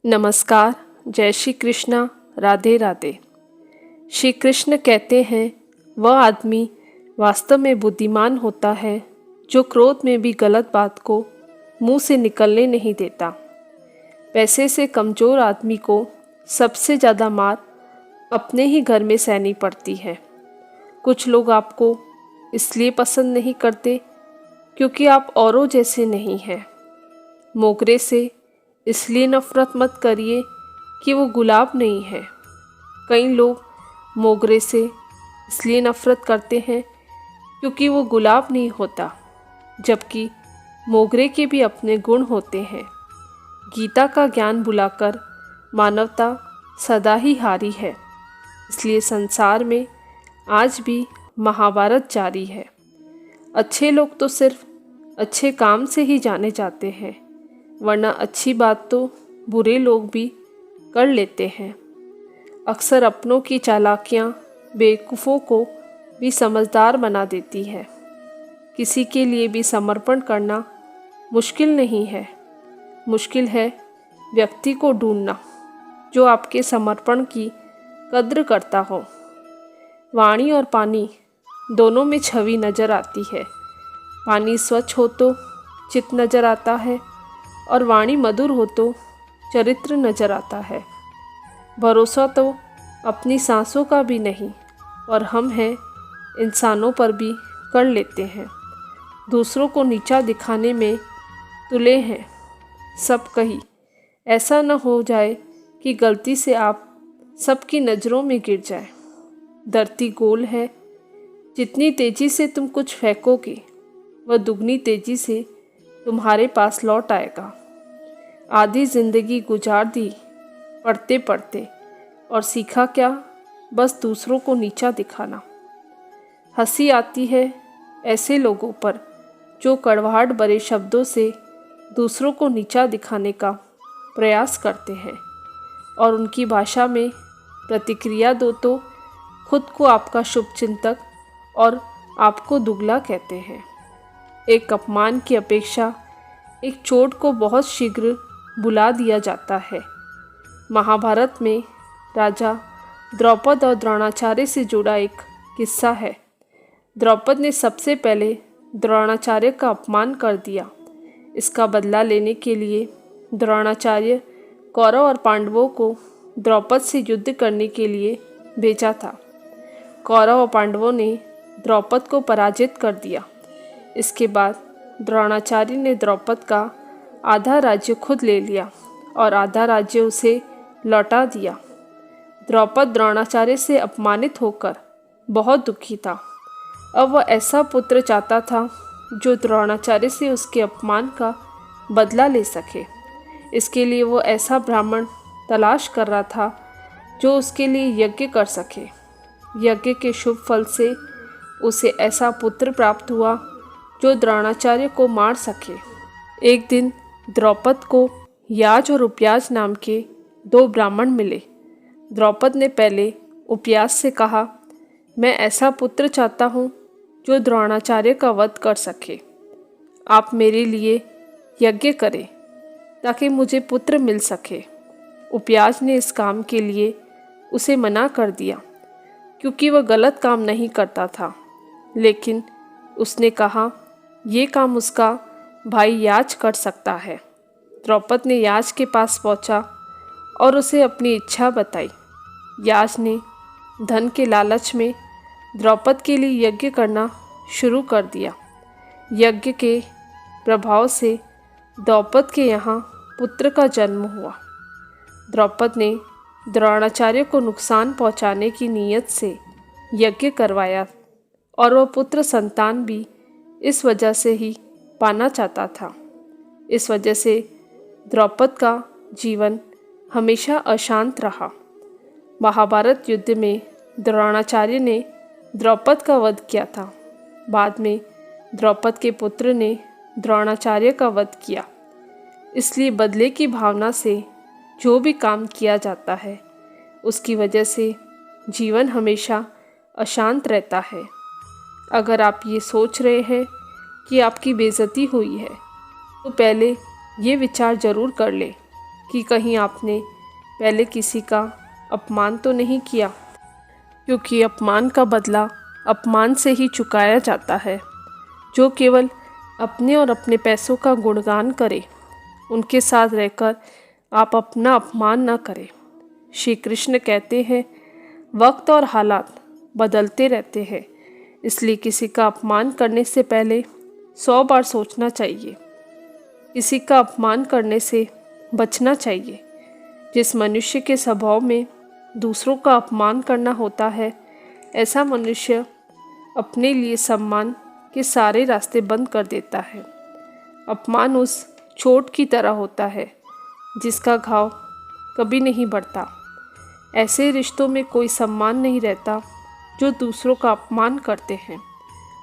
नमस्कार। जय श्री कृष्णा। राधे राधे। श्री कृष्ण कहते हैं वह आदमी वास्तव में बुद्धिमान होता है जो क्रोध में भी गलत बात को मुंह से निकलने नहीं देता। पैसे से कमज़ोर आदमी को सबसे ज़्यादा मार अपने ही घर में सहनी पड़ती है। कुछ लोग आपको इसलिए पसंद नहीं करते क्योंकि आप औरों जैसे नहीं हैं। मोगरे से इसलिए नफ़रत मत करिए कि वो गुलाब नहीं है। कई लोग मोगरे से इसलिए नफ़रत करते हैं क्योंकि वो गुलाब नहीं होता, जबकि मोगरे के भी अपने गुण होते हैं। गीता का ज्ञान भुलाकर मानवता सदा ही हारी है, इसलिए संसार में आज भी महाभारत जारी है। अच्छे लोग तो सिर्फ अच्छे काम से ही जाने जाते हैं, वरना अच्छी बात तो बुरे लोग भी कर लेते हैं। अक्सर अपनों की चालाकियाँ बेवकूफ़ों को भी समझदार बना देती है। किसी के लिए भी समर्पण करना मुश्किल नहीं है, मुश्किल है व्यक्ति को ढूंढना जो आपके समर्पण की कद्र करता हो। वाणी और पानी दोनों में छवि नज़र आती है। पानी स्वच्छ हो तो चित्त नज़र आता है और वाणी मधुर हो तो चरित्र नज़र आता है। भरोसा तो अपनी सांसों का भी नहीं और हम हैं इंसानों पर भी कर लेते हैं। दूसरों को नीचा दिखाने में तुले हैं सब कहीं। ऐसा न हो जाए कि गलती से आप सबकी नज़रों में गिर जाए। धरती गोल है, जितनी तेज़ी से तुम कुछ फेंकोगे वह दुगनी तेज़ी से तुम्हारे पास लौट आएगा। आधी ज़िंदगी गुजार दी पढ़ते पढ़ते और सीखा क्या, बस दूसरों को नीचा दिखाना। हंसी आती है ऐसे लोगों पर जो कड़वाहट भरे शब्दों से दूसरों को नीचा दिखाने का प्रयास करते हैं और उनकी भाषा में प्रतिक्रिया दो तो खुद को आपका शुभचिंतक और आपको दुगला कहते हैं। एक अपमान की अपेक्षा एक चोट को बहुत शीघ्र बुला दिया जाता है। महाभारत में राजा द्रौपद और द्रोणाचार्य से जुड़ा एक किस्सा है। द्रौपद ने सबसे पहले द्रोणाचार्य का अपमान कर दिया। इसका बदला लेने के लिए द्रोणाचार्य कौरव और पांडवों को द्रौपद से युद्ध करने के लिए भेजा था। कौरव और पांडवों ने द्रौपद को पराजित कर दिया। इसके बाद द्रोणाचार्य ने द्रौपद का आधा राज्य खुद ले लिया और आधा राज्य उसे लौटा दिया। द्रौपद द्रोणाचार्य से अपमानित होकर बहुत दुखी था। अब वह ऐसा पुत्र चाहता था जो द्रोणाचार्य से उसके अपमान का बदला ले सके। इसके लिए वो ऐसा ब्राह्मण तलाश कर रहा था जो उसके लिए यज्ञ कर सके। यज्ञ के शुभ फल से उसे ऐसा पुत्र प्राप्त हुआ जो द्रोणाचार्य को मार सके। एक दिन द्रौपद को याज और उपयाज नाम के दो ब्राह्मण मिले। द्रौपद ने पहले उपयाज से कहा, मैं ऐसा पुत्र चाहता हूँ जो द्रोणाचार्य का वध कर सके। आप मेरे लिए यज्ञ करें ताकि मुझे पुत्र मिल सके। उपयाज ने इस काम के लिए उसे मना कर दिया क्योंकि वह गलत काम नहीं करता था, लेकिन उसने कहा ये काम उसका भाई याज कर सकता है। द्रौपद ने याज के पास पहुंचा और उसे अपनी इच्छा बताई। याज ने धन के लालच में द्रौपद के लिए यज्ञ करना शुरू कर दिया। यज्ञ के प्रभाव से द्रौपद के यहाँ पुत्र का जन्म हुआ। द्रौपद ने द्रोणाचार्य को नुकसान पहुँचाने की नीयत से यज्ञ करवाया और वह पुत्र संतान भी इस वजह से ही पाना चाहता था। इस वजह से द्रौपद का जीवन हमेशा अशांत रहा। महाभारत युद्ध में द्रोणाचार्य ने द्रौपद का वध किया था। बाद में द्रौपद के पुत्र ने द्रोणाचार्य का वध किया। इसलिए बदले की भावना से जो भी काम किया जाता है उसकी वजह से जीवन हमेशा अशांत रहता है। अगर आप ये सोच रहे हैं कि आपकी बेइज्जती हुई है तो पहले ये विचार ज़रूर कर लें कि कहीं आपने पहले किसी का अपमान तो नहीं किया, क्योंकि अपमान का बदला अपमान से ही चुकाया जाता है। जो केवल अपने और अपने पैसों का गुणगान करे, उनके साथ रहकर आप अपना अपमान न करें। श्री कृष्ण कहते हैं, वक्त और हालात बदलते रहते हैं, इसलिए किसी का अपमान करने से पहले 100 बार सोचना चाहिए। किसी का अपमान करने से बचना चाहिए। जिस मनुष्य के स्वभाव में दूसरों का अपमान करना होता है, ऐसा मनुष्य अपने लिए सम्मान के सारे रास्ते बंद कर देता है। अपमान उस चोट की तरह होता है जिसका घाव कभी नहीं बढ़ता। ऐसे रिश्तों में कोई सम्मान नहीं रहता जो दूसरों का अपमान करते हैं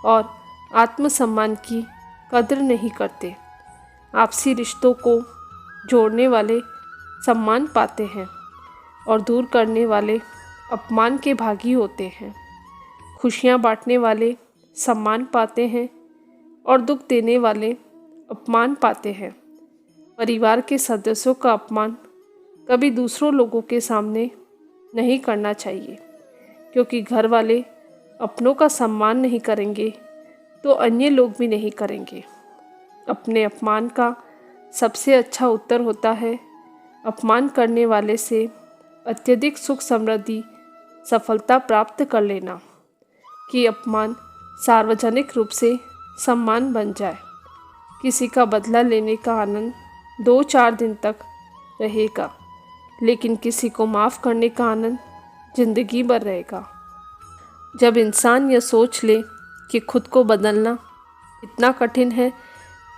और आत्मसम्मान की कद्र नहीं करते। आपसी रिश्तों को जोड़ने वाले सम्मान पाते हैं और दूर करने वाले अपमान के भागी होते हैं। खुशियाँ बांटने वाले सम्मान पाते हैं और दुख देने वाले अपमान पाते हैं। परिवार के सदस्यों का अपमान कभी दूसरों लोगों के सामने नहीं करना चाहिए, क्योंकि घर वाले अपनों का सम्मान नहीं करेंगे तो अन्य लोग भी नहीं करेंगे। अपने अपमान का सबसे अच्छा उत्तर होता है अपमान करने वाले से अत्यधिक सुख समृद्धि सफलता प्राप्त कर लेना, कि अपमान सार्वजनिक रूप से सम्मान बन जाए। किसी का बदला लेने का आनंद 2-4 दिन तक रहेगा, लेकिन किसी को माफ़ करने का आनंद जिंदगी भर रहेगा। जब इंसान यह सोच ले कि खुद को बदलना इतना कठिन है,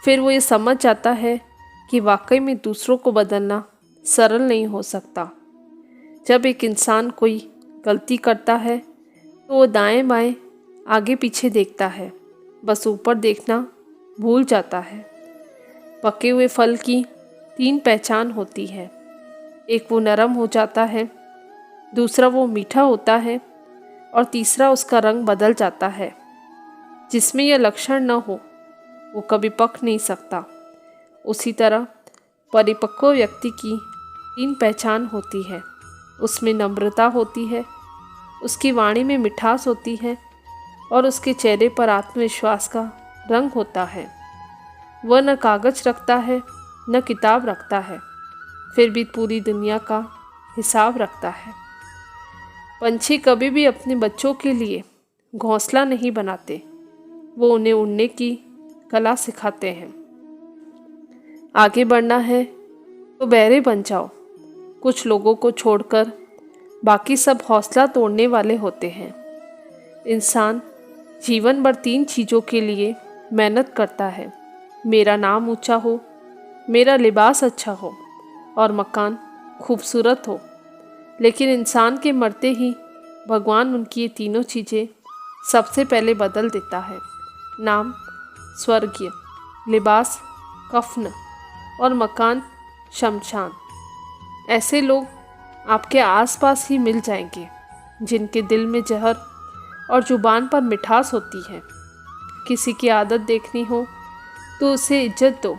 फिर वो ये समझ जाता है कि वाकई में दूसरों को बदलना सरल नहीं हो सकता। जब एक इंसान कोई गलती करता है तो वो दाएं बाएं आगे पीछे देखता है, बस ऊपर देखना भूल जाता है। पके हुए फल की 3 पहचान होती है। एक वो नरम हो जाता है, दूसरा वो मीठा होता है और तीसरा उसका रंग बदल जाता है। जिसमें यह लक्षण न हो वो कभी पक नहीं सकता। उसी तरह परिपक्व व्यक्ति की 3 पहचान होती है। उसमें नम्रता होती है, उसकी वाणी में मिठास होती है और उसके चेहरे पर आत्मविश्वास का रंग होता है। वह न कागज रखता है न किताब रखता है, फिर भी पूरी दुनिया का हिसाब रखता है। पंछी कभी भी अपने बच्चों के लिए घोंसला नहीं बनाते, वो उन्हें उड़ने की कला सिखाते हैं। आगे बढ़ना है तो बहरे बन जाओ। कुछ लोगों को छोड़कर बाकी सब हौसला तोड़ने वाले होते हैं। इंसान जीवन भर 3 चीज़ों के लिए मेहनत करता है, मेरा नाम ऊंचा हो, मेरा लिबास अच्छा हो और मकान खूबसूरत हो। लेकिन इंसान के मरते ही भगवान उनकी ये तीनों चीज़ें सबसे पहले बदल देता है। नाम स्वर्गीय, लिबास कफन और मकान शमशान। ऐसे लोग आपके आसपास ही मिल जाएंगे जिनके दिल में जहर और जुबान पर मिठास होती है। किसी की आदत देखनी हो तो उसे इज्जत दो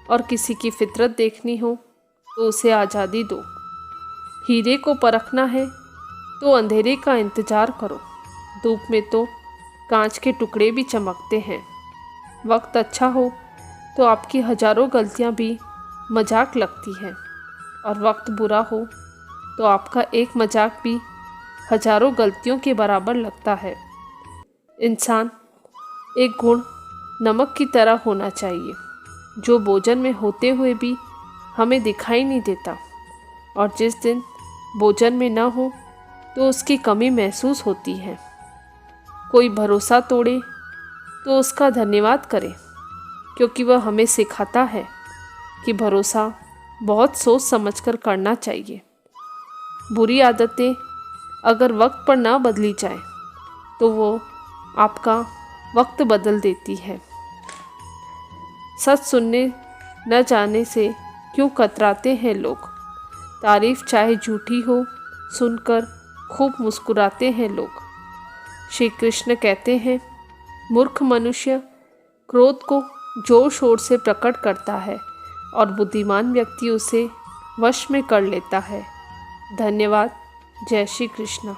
और किसी की फितरत देखनी हो तो उसे आज़ादी दो। हीरे को परखना है तो अंधेरे का इंतज़ार करो। धूप में तो कांच के टुकड़े भी चमकते हैं। वक्त अच्छा हो तो आपकी हजारों गलतियां भी मजाक लगती हैं और वक्त बुरा हो तो आपका एक मजाक भी हजारों गलतियों के बराबर लगता है। इंसान एक गुण नमक की तरह होना चाहिए, जो भोजन में होते हुए भी हमें दिखाई नहीं देता, और जिस दिन भोजन में न हो तो उसकी कमी महसूस होती है। कोई भरोसा तोड़े तो उसका धन्यवाद करें, क्योंकि वह हमें सिखाता है कि भरोसा बहुत सोच समझकर करना चाहिए। बुरी आदतें अगर वक्त पर ना बदली जाए तो वो आपका वक्त बदल देती है। सच सुनने न जाने से क्यों कतराते हैं लोग। तारीफ चाहे झूठी हो, सुनकर खूब मुस्कुराते हैं लोग। श्री कृष्ण कहते हैं, मूर्ख मनुष्य क्रोध को जोर शोर से प्रकट करता है और बुद्धिमान व्यक्ति उसे वश में कर लेता है। धन्यवाद। जय श्री कृष्ण।